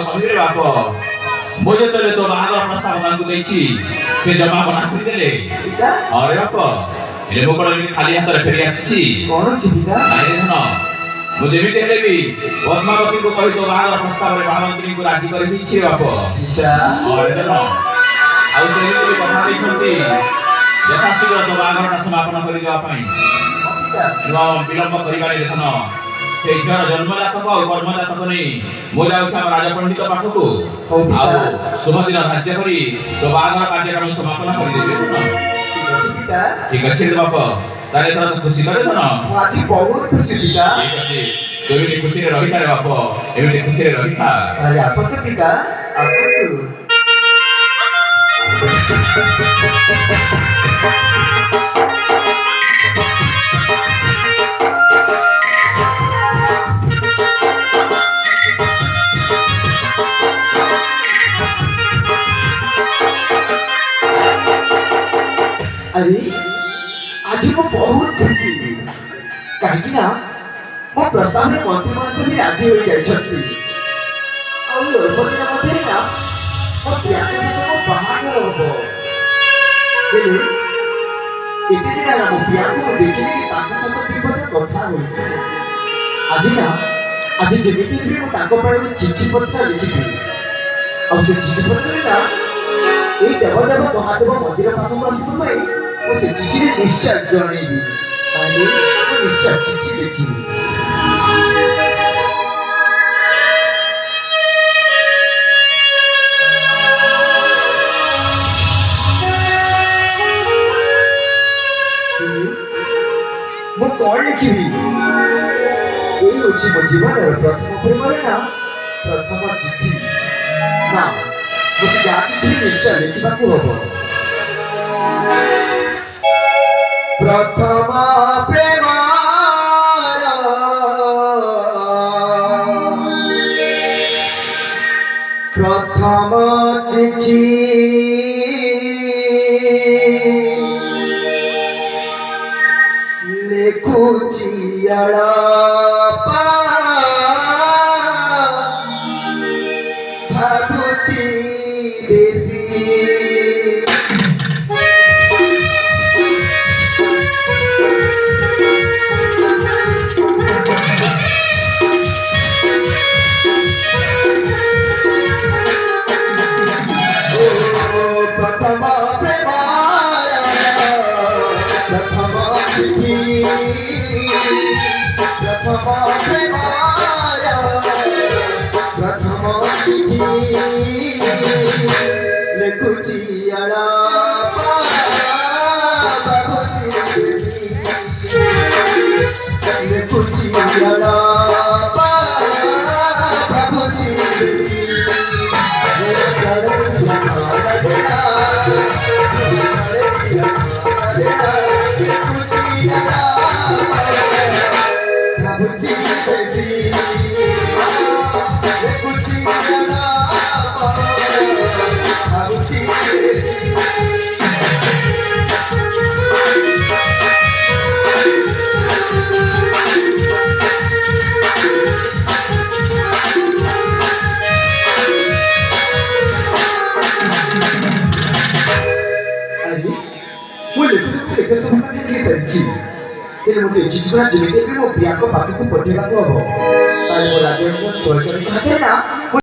କହିଲେ ବାପ ମୁଁ ଯେତେବେଳେ ତୋ ବାହାଘର ପ୍ରସ୍ତାବ ତାଙ୍କୁ ଦେଇଛି ସେ ଜମା ମନା କରିଦେଲେ। ଅରେ ବାପ ହେଲେ ମୁଁ କଣ ଏମିତି ଖାଲି ହାତରେ ଫେରି ଆସିଛି? ନାଇଁ ଧନ ମୁଁ ଯେମିତି ହେଲେ ବି ପଦ୍ମାବତୀଙ୍କୁ କହି ତୋ ବାହାଘର ପ୍ରସ୍ତାବରେ ମହାମନ୍ତ୍ରୀଙ୍କୁ ରାଜି କରିଦେଇଛି ବାପ। ଅରେ ଧନ ଆଉ ସେମିତି ବି କଥା ଦେଇଛନ୍ତି ଯଥାଶୀଘ୍ର ତୋ ବାହାଘରଟା ସମାପନ କରିଦେବା ପାଇଁ ଏବଂ ବିଳମ୍ବ କରିବାରେ ଧନ ସେ ଝିଅର ଜନ୍ମଜାତକ ଆଉ କର୍ମଜାତକ ନେଇ ମୁଁ ଯାଉଛି ଆମ ରାଜପଣ୍ଡିତ ପାଖକୁ ଆଉ ଶୁଭଦିନ ଧାର୍ଯ୍ୟ କରି ତୋ ବାହାଘର କାର୍ଯ୍ୟକ୍ରମ ସମାପନ କରିଦେବି। ଠିକ ଅଛି ବାପ ତାହେଲେ ଏଥର ତ ଖୁସି କରେ ଧନ। ଆଜି ବହୁତ ଖୁସି ପିତା। ତୁ ଏମିତି ଖୁସିରେ ରହିଥା ରେ ବାପ ଏମିତି ଖୁସିରେ ରହିଥା। ଆସନ୍ତୁ ପିତା ଆସନ୍ତୁ। अरे आज मु बहुत खुशी कहीं ना मो प्रस्ताव में मंत्री मास भी राजी हो जाई छथि और अल्पदिन मध्य ना मो प्रिया के साथ मो बाहागर होबो केले एते दिन ना मो प्रिया को देखिले कि ताका साथ विपद कथा होई आज ना आज जेमिति भी मो ताको पर चिट्ठी पत्र लिखिथि और से चिट्ठी पत्र ना ए देवदेव महादेव मंदिर पाखक आसु भाई वो से चिठी रे निश्चय जणेबी ताले वो निश्चय चिठी लिखिबी। वो कौन लिखिबी ए होची मो जीवन प्रथम प्रेम ना प्रथम चिठी ना मुझे जाति चिठी निश्चय लिखिबा को हबो। प्रथम प्रेम प्रथम चिठी लिखुची अड़पा भाबुची बेसी लिखुची अड़पा लिखुची अड़पा चिठीगुड़ा जेमिति भी मो प्रिया को पाखक पठेबा को हबो ताले मो राज्य